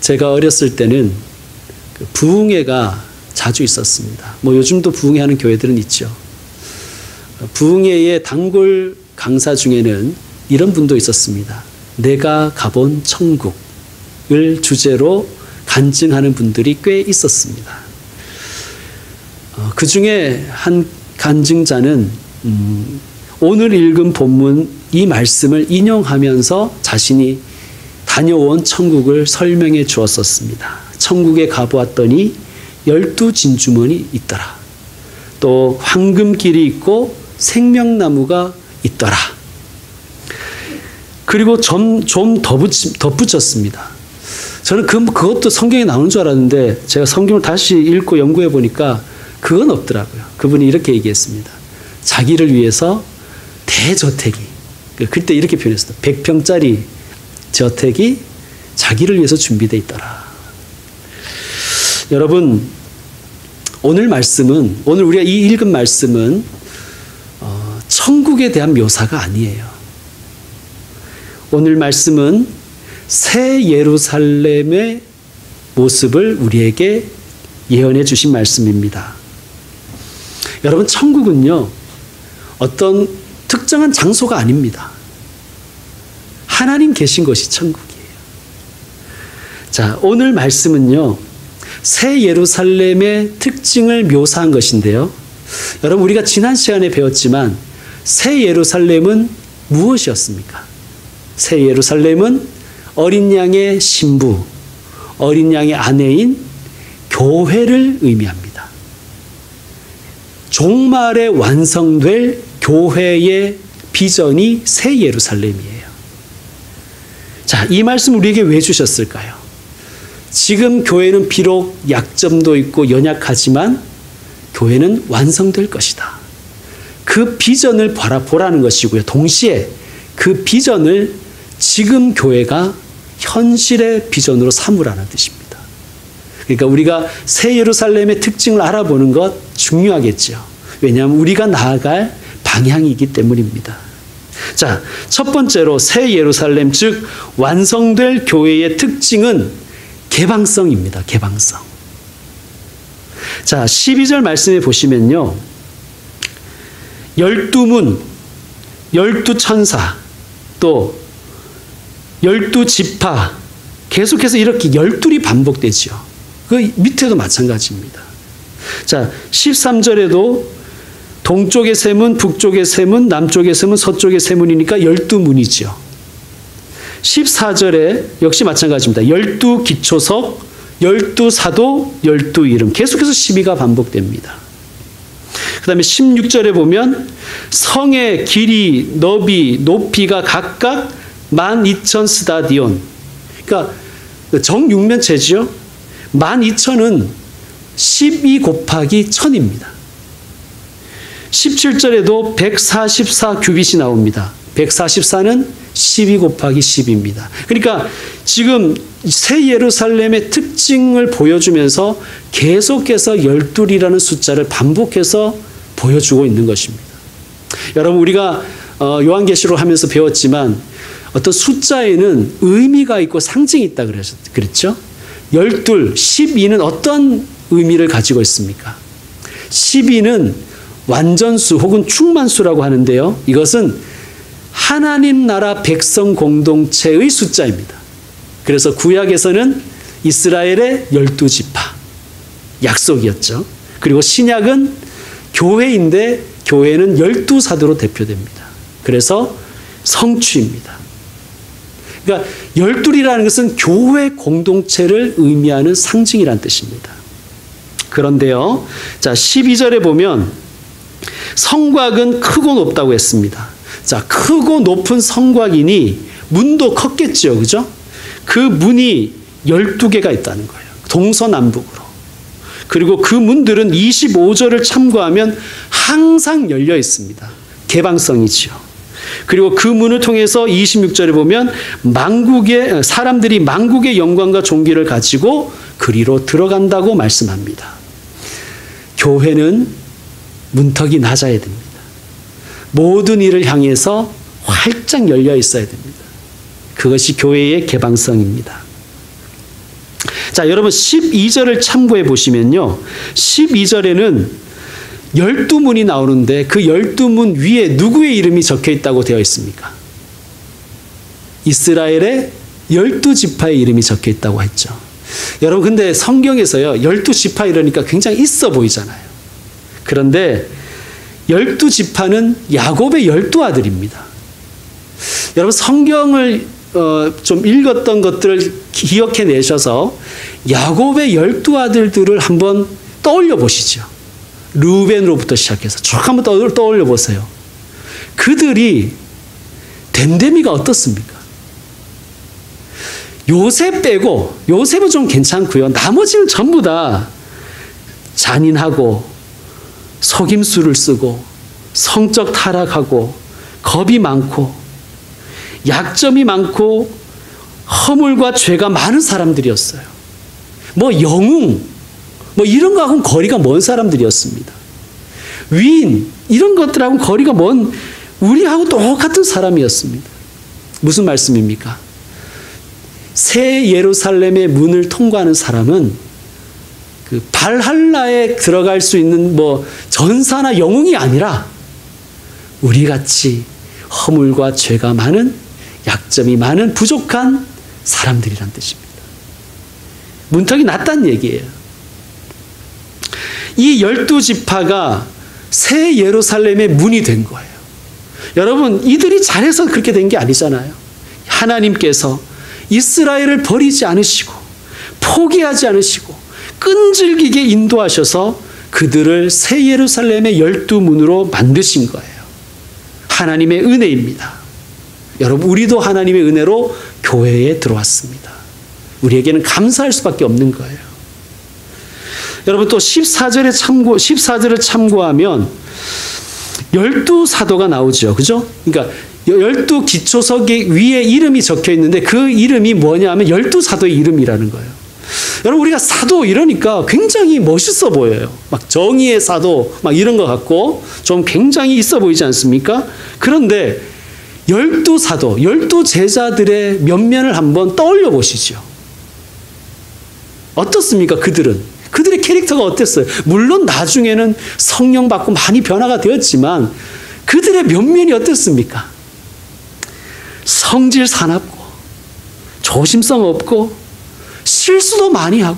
제가 어렸을 때는 부흥회가 자주 있었습니다. 뭐 요즘도 부흥회하는 교회들은 있죠. 부흥회의 단골 강사 중에는 이런 분도 있었습니다. 내가 가본 천국을 주제로 간증하는 분들이 꽤 있었습니다. 그 중에 한 간증자는 오늘 읽은 본문 이 말씀을 인용하면서 자신이 다녀온 천국을 설명해 주었었습니다. 천국에 가보았더니 12진주문이 있더라. 또 황금길이 있고 생명나무가 있더라. 그리고 좀 덧붙였습니다. 저는 그것도 성경에 나오는 줄 알았는데 제가 성경을 다시 읽고 연구해 보니까 그건 없더라고요. 그분이 이렇게 얘기했습니다. 자기를 위해서 대저택이, 그때 이렇게 표현했어요. 100평짜리 저택이 자기를 위해서 준비되어 있더라. 여러분, 오늘 우리가 이 읽은 말씀은 천국에 대한 묘사가 아니에요. 오늘 말씀은 새 예루살렘의 모습을 우리에게 예언해 주신 말씀입니다. 여러분, 천국은요, 어떤 특정한 장소가 아닙니다. 하나님 계신 곳이 천국이에요. 자, 오늘 말씀은요, 새 예루살렘의 특징을 묘사한 것인데요. 여러분, 우리가 지난 시간에 배웠지만 새 예루살렘은 무엇이었습니까? 새 예루살렘은 어린 양의 신부, 어린 양의 아내인 교회를 의미합니다. 종말에 완성될 교회의 비전이 새 예루살렘이에요. 자, 이 말씀 우리에게 왜 주셨을까요? 지금 교회는 비록 약점도 있고 연약하지만 교회는 완성될 것이다. 그 비전을 바라보라는 것이고요. 동시에 그 비전을 지금 교회가 현실의 비전으로 삼으라는 뜻입니다. 그러니까 우리가 새 예루살렘의 특징을 알아보는 것 중요하겠죠. 왜냐하면 우리가 나아갈 방향이기 때문입니다. 자, 첫 번째로 새 예루살렘, 즉 완성될 교회의 특징은 개방성입니다. 개방성. 자, 12절 말씀에 보시면요, 12문, 12천사, 또 12지파, 계속해서 이렇게 12이 반복되죠. 그 밑에도 마찬가지입니다. 자, 13절에도 동쪽의 세 문, 북쪽의 세 문, 남쪽의 세 문, 서쪽의 세 문이니까 12문이죠. 14절에 역시 마찬가지입니다. 12기초석, 12사도, 12이름. 계속해서 12가 반복됩니다. 그 다음에 16절에 보면 성의 길이, 너비, 높이가 각각 12,000스다디온. 그러니까 정육면체죠. 12,000은 12 곱하기 1000입니다. 17절에도 144 규빗이 나옵니다. 144는 12 곱하기 10입니다. 그러니까 지금 새 예루살렘의 특징을 보여주면서 계속해서 12이라는 숫자를 반복해서 보여주고 있는 것입니다. 여러분, 우리가 요한계시록 하면서 배웠지만 어떤 숫자에는 의미가 있고 상징이 있다 그랬죠? 12, 12는 어떤 의미를 가지고 있습니까? 12는 완전수 혹은 충만수라고 하는데요. 이것은 하나님 나라 백성 공동체의 숫자입니다. 그래서 구약에서는 이스라엘의 12지파, 약속이었죠. 그리고 신약은 교회인데 교회는 12사도로 대표됩니다. 그래서 성취입니다. 그러니까 12이라는 것은 교회 공동체를 의미하는 상징이란 뜻입니다. 그런데요, 자, 12절에 보면 성곽은 크고 높다고 했습니다. 자, 크고 높은 성곽이니 문도 컸겠죠, 그죠? 그 문이 12개가 있다는 거예요. 동서남북으로. 그리고 그 문들은 25절을 참고하면 항상 열려 있습니다. 개방성이지요. 그리고 그 문을 통해서 26절에 보면 사람들이 만국의 영광과 존귀를 가지고 그리로 들어간다고 말씀합니다. 교회는 문턱이 낮아야 됩니다. 모든 일을 향해서 활짝 열려 있어야 됩니다. 그것이 교회의 개방성입니다. 자, 여러분 12절을 참고해 보시면요. 12절에는 12문이 나오는데 그 12문 위에 누구의 이름이 적혀 있다고 되어 있습니까? 이스라엘의 12지파의 이름이 적혀 있다고 했죠. 여러분 근데 성경에서요. 12지파 이러니까 굉장히 있어 보이잖아요. 그런데 12지파는 야곱의 12아들입니다. 여러분 성경을 좀 읽었던 것들을 기억해내셔서 야곱의 12아들들을 한번 떠올려 보시죠. 르우벤으로부터 시작해서 쭉 한번 떠올려 보세요. 그들이 됨됨이가 어떻습니까? 요셉 빼고, 요셉은 좀 괜찮고요. 나머지는 전부 다 잔인하고 속임수를 쓰고 성적 타락하고 겁이 많고 약점이 많고 허물과 죄가 많은 사람들이었어요. 뭐 영웅, 뭐 이런 거하고는 거리가 먼 사람들이었습니다. 위인, 이런 것들하고는 거리가 먼 우리하고 똑같은 사람이었습니다. 무슨 말씀입니까? 새 예루살렘의 문을 통과하는 사람은 그 발할라에 들어갈 수 있는 뭐 전사나 영웅이 아니라 우리 같이 허물과 죄가 많은, 약점이 많은 부족한 사람들이란 뜻입니다. 문턱이 낮다는 얘기예요. 이 12지파가 새 예루살렘의 문이 된 거예요. 여러분, 이들이 잘해서 그렇게 된 게 아니잖아요. 하나님께서 이스라엘을 버리지 않으시고 포기하지 않으시고 끈질기게 인도하셔서 그들을 새 예루살렘의 12문으로 만드신 거예요. 하나님의 은혜입니다. 여러분, 우리도 하나님의 은혜로 교회에 들어왔습니다. 우리에게는 감사할 수밖에 없는 거예요. 여러분, 또 14절을 참고하면 12사도가 나오죠. 그죠? 그러니까 12기초석 위에 이름이 적혀 있는데 그 이름이 뭐냐 하면 12사도의 이름이라는 거예요. 여러분, 우리가 사도 이러니까 굉장히 멋있어 보여요. 막 정의의 사도 막 이런 것 같고 좀 굉장히 있어 보이지 않습니까? 그런데 12사도, 12제자들의 면면을 한번 떠올려 보시죠. 어떻습니까? 그들의 캐릭터가 어땠어요? 물론 나중에는 성령 받고 많이 변화가 되었지만 그들의 면면이 어땠습니까? 성질 사납고 조심성 없고 실수도 많이 하고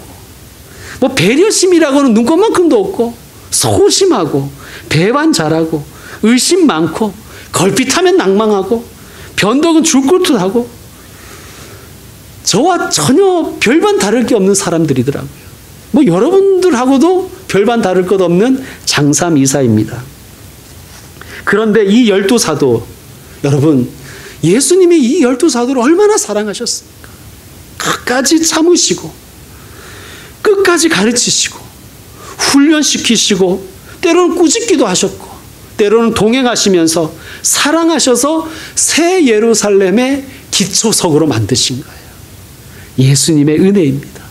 뭐 배려심이라고는 눈꽃만큼도 없고 소심하고 배반 잘하고 의심 많고 걸핏하면 낭망하고 변덕은 줄골듯하고 저와 전혀 별반 다를 게 없는 사람들이더라고요. 뭐 여러분들하고도 별반 다를 것 없는 장삼이사입니다. 그런데 이 12사도, 여러분, 예수님이 이 12사도를 얼마나 사랑하셨습니까? 끝까지 참으시고 끝까지 가르치시고 훈련시키시고 때로는 꾸짖기도 하셨고 때로는 동행하시면서 사랑하셔서 새 예루살렘의 기초석으로 만드신 거예요. 예수님의 은혜입니다.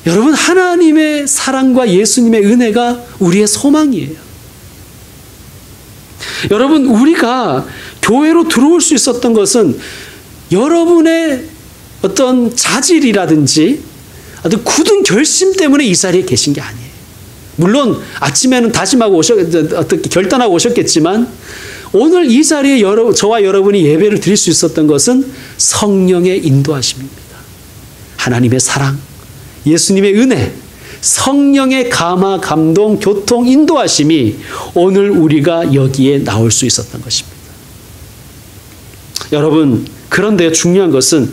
여러분, 하나님의 사랑과 예수님의 은혜가 우리의 소망이에요. 여러분, 우리가 교회로 들어올 수 있었던 것은 여러분의 어떤 자질이라든지 어떤 굳은 결심 때문에 이 자리에 계신 게 아니에요. 물론 아침에는 다짐하고 어떻게 결단하고 오셨겠지만 오늘 이 자리에 저와 여러분이 예배를 드릴 수 있었던 것은 성령의 인도하심입니다. 하나님의 사랑, 예수님의 은혜, 성령의 감화, 감동, 교통, 인도하심이 오늘 우리가 여기에 나올 수 있었던 것입니다. 여러분, 그런데 중요한 것은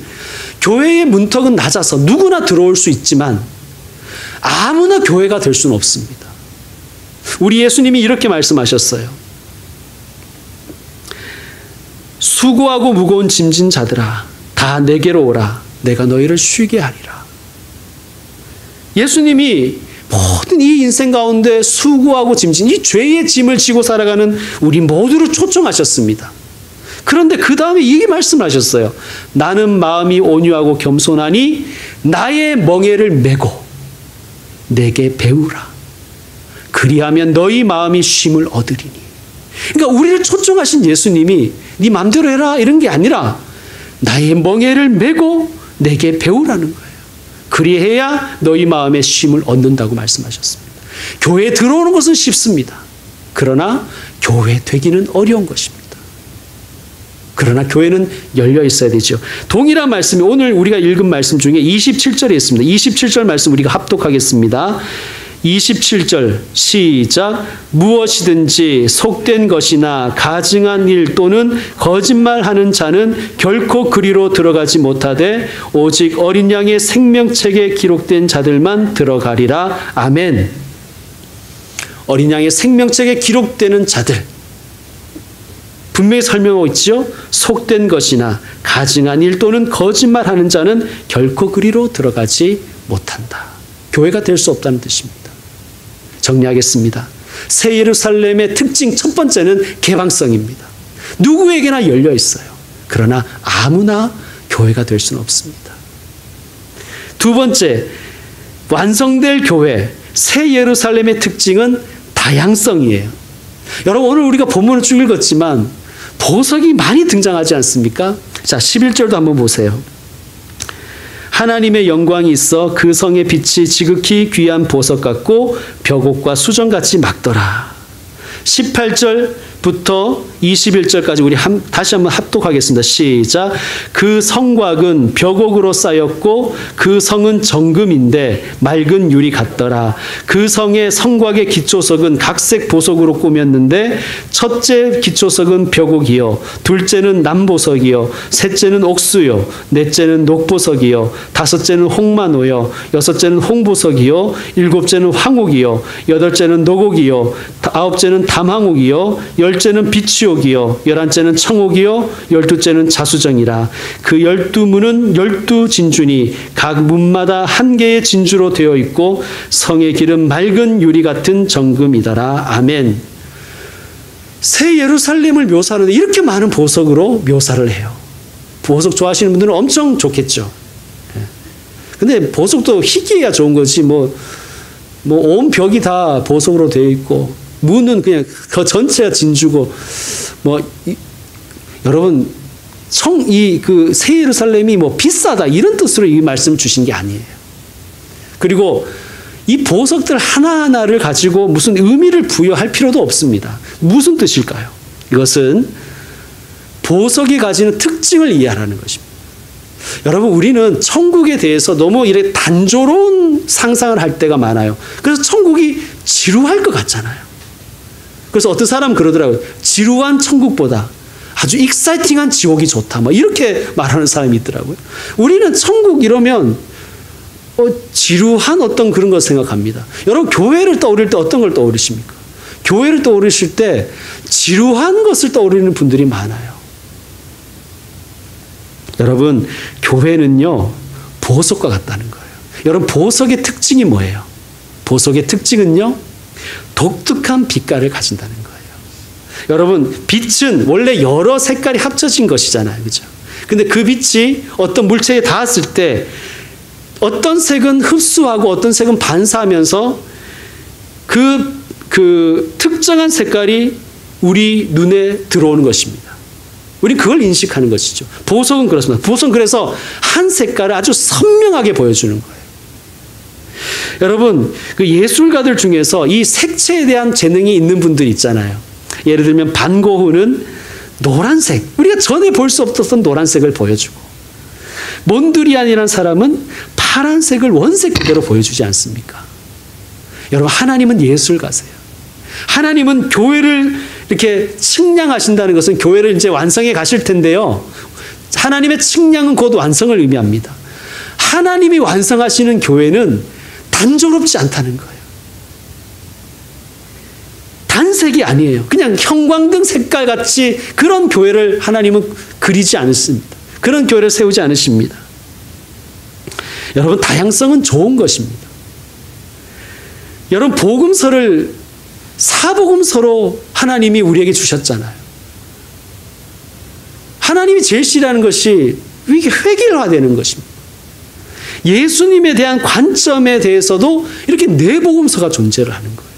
교회의 문턱은 낮아서 누구나 들어올 수 있지만 아무나 교회가 될 수는 없습니다. 우리 예수님이 이렇게 말씀하셨어요. 수고하고 무거운 짐진 자들아, 다 내게로 오라. 내가 너희를 쉬게 하리라. 예수님이 모든 이 인생 가운데 수고하고 짐진, 이 죄의 짐을 지고 살아가는 우리 모두를 초청하셨습니다. 그런데 그 다음에 이 말씀을 하셨어요. 나는 마음이 온유하고 겸손하니 나의 멍에를 메고 내게 배우라. 그리하면 너희 마음이 쉼을 얻으리니. 그러니까 우리를 초청하신 예수님이 네 마음대로 해라 이런 게 아니라 나의 멍에를 메고 내게 배우라는 거예요. 그리해야 너희 마음에 쉼을 얻는다고 말씀하셨습니다. 교회에 들어오는 것은 쉽습니다. 그러나 교회 되기는 어려운 것입니다. 그러나 교회는 열려 있어야 되죠. 동일한 말씀이 오늘 우리가 읽은 말씀 중에 27절에 있습니다. 27절 말씀 우리가 합독하겠습니다. 27절 시작. 무엇이든지 속된 것이나 가증한 일 또는 거짓말하는 자는 결코 그리로 들어가지 못하되 오직 어린 양의 생명책에 기록된 자들만 들어가리라. 아멘. 어린 양의 생명책에 기록되는 자들, 분명히 설명하고 있죠. 속된 것이나 가증한 일 또는 거짓말하는 자는 결코 그리로 들어가지 못한다. 교회가 될 수 없다는 뜻입니다. 정리하겠습니다. 새 예루살렘의 특징 첫 번째는 개방성입니다. 누구에게나 열려 있어요. 그러나 아무나 교회가 될 수는 없습니다. 두 번째, 완성될 교회, 새 예루살렘의 특징은 다양성이에요. 여러분, 오늘 우리가 본문을 쭉 읽었지만 보석이 많이 등장하지 않습니까? 자, 11절도 한번 보세요. 하나님의 영광이 있어 그 성의 빛이 지극히 귀한 보석 같고 벽옥과 수정같이 막더라. 18절부터 21절까지 우리 다시 한번 합독하겠습니다. 시작. 그 성곽은 벽옥으로 쌓였고 그 성은 정금인데 맑은 유리 같더라. 그 성의 성곽의 기초석은 각색 보석으로 꾸몄는데 첫째 기초석은 벽옥이요, 둘째는 남보석이요, 셋째는 옥수요, 넷째는 녹보석이요, 다섯째는 홍마노요, 여섯째는 홍보석이요, 일곱째는 황옥이요, 여덟째는 녹옥이요, 아홉째는 담황옥이요, 열째는 비취옥이요, 열한째는 청옥이요, 열두째는 자수정이라. 그 12문은 12진주니 각 문마다 한 개의 진주로 되어 있고 성의 길은 맑은 유리 같은 정금이더라. 아멘. 새 예루살렘을 묘사하는데 이렇게 많은 보석으로 묘사를 해요. 보석 좋아하시는 분들은 엄청 좋겠죠. 근데 보석도 희귀해야 좋은 거지 온 벽이 다 보석으로 되어 있고 문은 그냥 그 전체가 진주고 여러분 그 새 예루살렘이 비싸다 이런 뜻으로 이 말씀 주신 게 아니에요. 그리고 이 보석들 하나하나를 가지고 무슨 의미를 부여할 필요도 없습니다. 무슨 뜻일까요? 이것은 보석이 가지는 특징을 이해하라는 것입니다. 여러분, 우리는 천국에 대해서 너무 이렇게 단조로운 상상을 할 때가 많아요. 그래서 천국이 지루할 것 같잖아요. 그래서 어떤 사람은 그러더라고요. 지루한 천국보다 아주 익사이팅한 지옥이 좋다. 이렇게 말하는 사람이 있더라고요. 우리는 천국 이러면 지루한 어떤 그런 걸 생각합니다. 여러분, 교회를 떠올릴 때 어떤 걸 떠올리십니까? 교회를 떠올리실 때 지루한 것을 떠올리는 분들이 많아요. 여러분, 교회는요, 보석과 같다는 거예요. 여러분, 보석의 특징이 뭐예요? 보석의 특징은요, 독특한 빛깔을 가진다는 거예요. 여러분, 빛은 원래 여러 색깔이 합쳐진 것이잖아요. 그죠? 근데 그 빛이 어떤 물체에 닿았을 때 어떤 색은 흡수하고 어떤 색은 반사하면서 그 특정한 색깔이 우리 눈에 들어오는 것입니다. 우리 그걸 인식하는 것이죠. 보석은 그렇습니다. 보석은 그래서 한 색깔을 아주 선명하게 보여주는 거예요. 여러분, 그 예술가들 중에서 이 색채에 대한 재능이 있는 분들이 있잖아요. 예를 들면 반 고흐는 노란색, 우리가 전에 볼 수 없었던 노란색을 보여주고, 몬드리안이라는 사람은 파란색을 원색 그대로 보여주지 않습니까? 여러분, 하나님은 예술가세요. 하나님은 교회를 이렇게 측량하신다는 것은 교회를 이제 완성해 가실 텐데요. 하나님의 측량은 곧 완성을 의미합니다. 하나님이 완성하시는 교회는 단조롭지 않다는 거예요. 단색이 아니에요. 그냥 형광등 색깔 같이 그런 교회를 하나님은 그리지 않으십니다. 그런 교회를 세우지 않으십니다. 여러분, 다양성은 좋은 것입니다. 여러분, 복음서를 사복음서로 하나님이 우리에게 주셨잖아요. 하나님이 제일 싫어하는 것이 이게 획일화되는 것입니다. 예수님에 대한 관점에 대해서도 이렇게 네 복음서가 존재를 하는 거예요.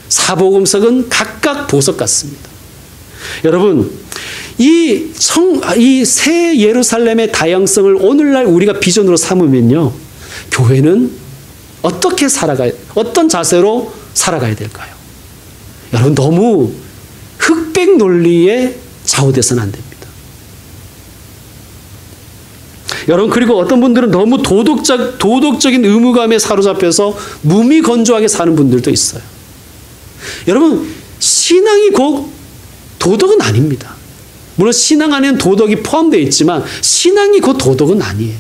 사복음서는 각각 보석 같습니다. 여러분, 이 새 예루살렘의 다양성을 오늘날 우리가 비전으로 삼으면요, 교회는 어떤 자세로 살아가야 될까요? 여러분, 너무 흑백 논리에 좌우돼서는 안 됩니다. 여러분, 그리고 어떤 분들은 너무 도덕적인 의무감에 사로잡혀서 무미건조하게 사는 분들도 있어요. 여러분, 신앙이 곧 도덕은 아닙니다. 물론 신앙 안에는 도덕이 포함되어 있지만 신앙이 곧 도덕은 아니에요.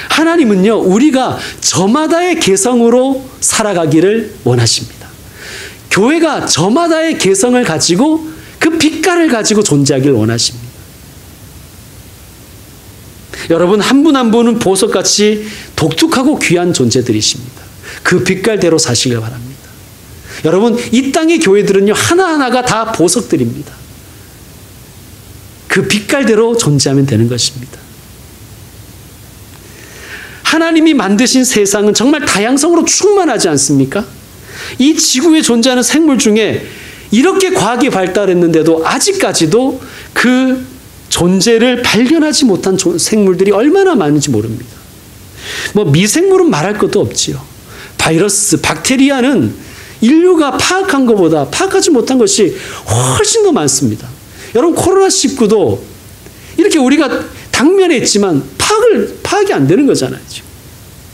하나님은요, 우리가 저마다의 개성으로 살아가기를 원하십니다. 교회가 저마다의 개성을 가지고 그 빛깔을 가지고 존재하기를 원하십니다. 여러분, 한 분 한 분은 보석같이 독특하고 귀한 존재들이십니다. 그 빛깔대로 사시길 바랍니다. 여러분, 이 땅의 교회들은요, 하나하나가 다 보석들입니다. 그 빛깔대로 존재하면 되는 것입니다. 하나님이 만드신 세상은 정말 다양성으로 충만하지 않습니까? 이 지구에 존재하는 생물 중에 이렇게 과학이 발달했는데도 아직까지도 그 존재를 발견하지 못한 생물들이 얼마나 많은지 모릅니다. 미생물은 말할 것도 없지요. 바이러스, 박테리아는 인류가 파악한 것보다 파악하지 못한 것이 훨씬 더 많습니다. 여러분, 코로나19도 이렇게 우리가 당면에 있지만 파악이 안 되는 거잖아요.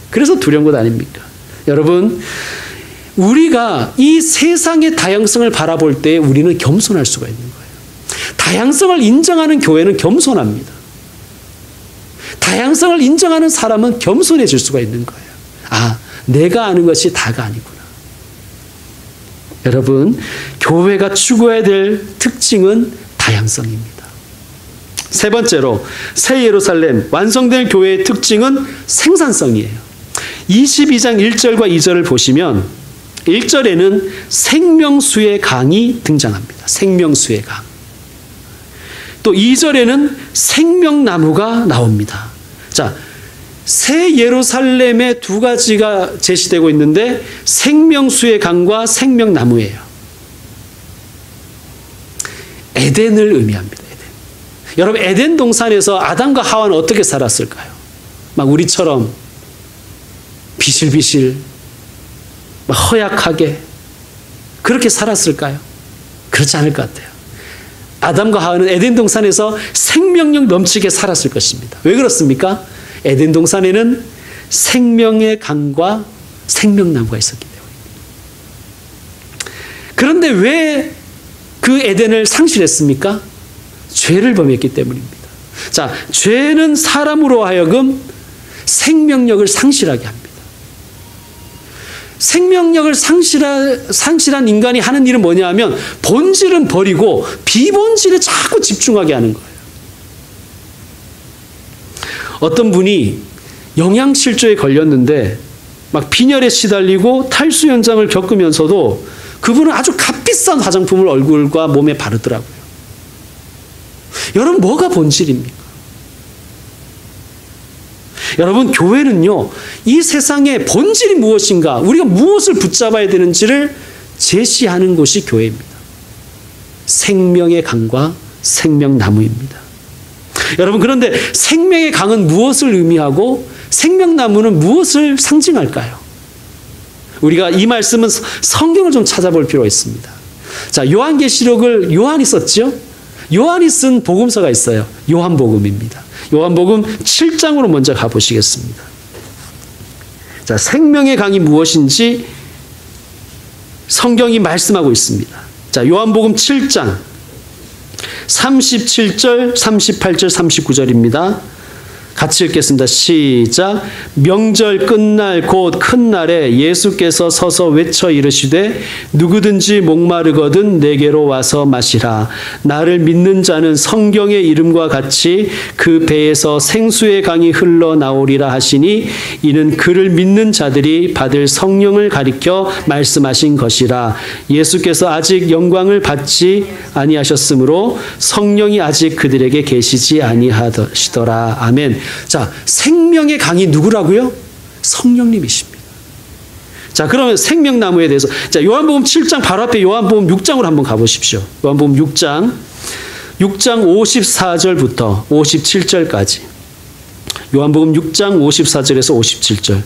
그래서 두려운 것 아닙니까? 여러분, 우리가 이 세상의 다양성을 바라볼 때 우리는 겸손할 수가 있는 거예요. 다양성을 인정하는 교회는 겸손합니다. 다양성을 인정하는 사람은 겸손해질 수가 있는 거예요. 아, 내가 아는 것이 다가 아니구나. 여러분, 교회가 추구해야 될 특징은 다양성입니다. 세 번째로, 새 예루살렘 완성될 교회의 특징은 생산성이에요. 22장 1절과 2절을 보시면 1절에는 생명수의 강이 등장합니다. 생명수의 강. 또 2절에는 생명나무가 나옵니다. 자, 새 예루살렘의 두 가지가 제시되고 있는데 생명수의 강과 생명나무예요. 에덴을 의미합니다. 에덴. 여러분, 에덴 동산에서 아담과 하와는 어떻게 살았을까요? 막 우리처럼 비실비실, 막 허약하게 그렇게 살았을까요? 그렇지 않을 것 같아요. 아담과 하와는 에덴 동산에서 생명력 넘치게 살았을 것입니다. 왜 그렇습니까? 에덴 동산에는 생명의 강과 생명나무가 있었기 때문입니다. 그런데 왜 그 에덴을 상실했습니까? 죄를 범했기 때문입니다. 자, 죄는 사람으로 하여금 생명력을 상실하게 합니다. 생명력을 상실한 인간이 하는 일은 뭐냐 하면 본질은 버리고 비본질에 자꾸 집중하게 하는 거예요. 어떤 분이 영양실조에 걸렸는데 막 빈혈에 시달리고 탈수 현상을 겪으면서도 그분은 아주 값비싼 화장품을 얼굴과 몸에 바르더라고요. 여러분, 뭐가 본질입니까? 여러분, 교회는요, 이 세상의 본질이 무엇인가, 우리가 무엇을 붙잡아야 되는지를 제시하는 곳이 교회입니다. 생명의 강과 생명나무입니다. 여러분, 그런데 생명의 강은 무엇을 의미하고 생명나무는 무엇을 상징할까요? 우리가 이 말씀은 성경을 좀 찾아볼 필요가 있습니다. 자, 요한계시록을 요한이 썼죠? 요한이 쓴 복음서가 있어요. 요한복음입니다. 요한복음 7장으로 먼저 가보시겠습니다. 자, 생명의 강이 무엇인지 성경이 말씀하고 있습니다. 자, 요한복음 7장 37절, 38절, 39절입니다. 같이 읽겠습니다. 시작. 명절 끝날 곧 큰 날에 예수께서 서서 외쳐 이르시되 누구든지 목마르거든 내게로 와서 마시라. 나를 믿는 자는 성경의 이름과 같이 그 배에서 생수의 강이 흘러나오리라 하시니 이는 그를 믿는 자들이 받을 성령을 가리켜 말씀하신 것이라. 예수께서 아직 영광을 받지 아니하셨으므로 성령이 아직 그들에게 계시지 아니하시더라. 아멘. 자, 생명의 강이 누구라고요? 성령님이십니다. 자, 그러면 생명나무에 대해서, 자, 요한복음 7장 바로 앞에 요한복음 6장으로 한번 가보십시오. 요한복음 6장 54절부터 57절까지. 요한복음 6장 54절에서 57절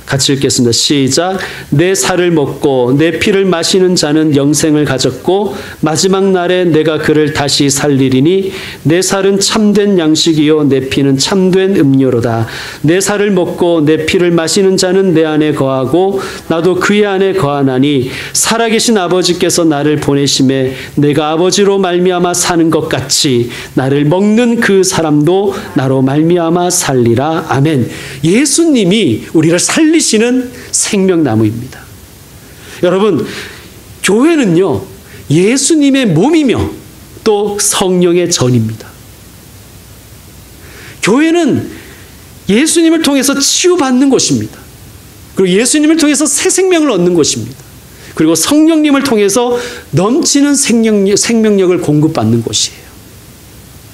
같이 읽겠습니다. 시작. 내 살을 먹고 내 피를 마시는 자는 영생을 가졌고 마지막 날에 내가 그를 다시 살리리니 내 살은 참된 양식이요 내 피는 참된 음료로다. 내 살을 먹고 내 피를 마시는 자는 내 안에 거하고 나도 그의 안에 거하나니 살아계신 아버지께서 나를 보내심에 내가 아버지로 말미암아 사는 것 같이 나를 먹는 그 사람도 나로 말미암아 살리라. 아멘. 예수님이 우리를 살리시는 생명나무입니다. 여러분, 교회는요, 예수님의 몸이며 또 성령의 전입니다. 교회는 예수님을 통해서 치유받는 곳입니다. 그리고 예수님을 통해서 새 생명을 얻는 곳입니다. 그리고 성령님을 통해서 넘치는 생명력을 공급받는 곳이에요.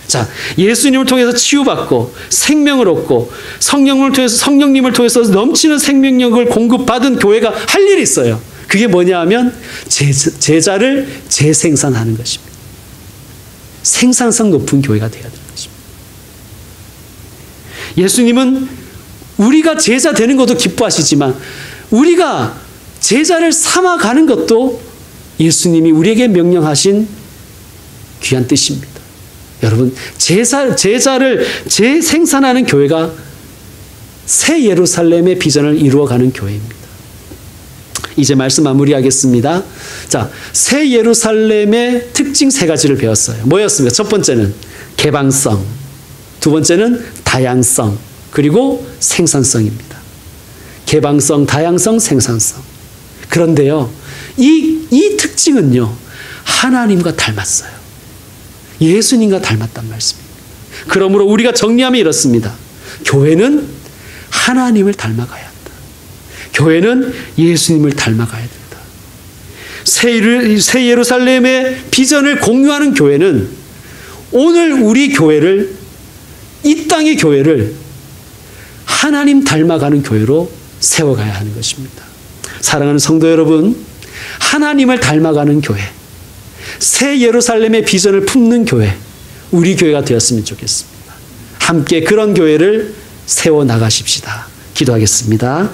자, 예수님을 통해서 치유받고 생명을 얻고 성령님을 통해서 넘치는 생명력을 공급받은 교회가 할 일이 있어요. 그게 뭐냐 하면 제자를 재생산하는 것입니다. 생산성 높은 교회가 되어야 되는 것입니다. 예수님은 우리가 제자 되는 것도 기뻐하시지만 우리가 제자를 삼아가는 것도 예수님이 우리에게 명령하신 귀한 뜻입니다. 여러분, 제자를 재생산하는 교회가 새 예루살렘의 비전을 이루어가는 교회입니다. 이제 말씀 마무리하겠습니다. 자, 새 예루살렘의 특징 세 가지를 배웠어요. 뭐였습니까? 첫 번째는 개방성, 두 번째는 다양성, 그리고 생산성입니다. 개방성, 다양성, 생산성. 그런데요, 이 특징은요, 하나님과 닮았어요. 예수님과 닮았단 말씀입니다. 그러므로 우리가 정리하면 이렇습니다. 교회는 하나님을 닮아가야 한다. 교회는 예수님을 닮아가야 된다. 새 예루살렘의 비전을 공유하는 교회는 오늘 우리 교회를, 이 땅의 교회를 하나님 닮아가는 교회로 세워가야 하는 것입니다. 사랑하는 성도 여러분, 하나님을 닮아가는 교회, 새 예루살렘의 비전을 품는 교회, 우리 교회가 되었으면 좋겠습니다. 함께 그런 교회를 세워나가십시다. 기도하겠습니다.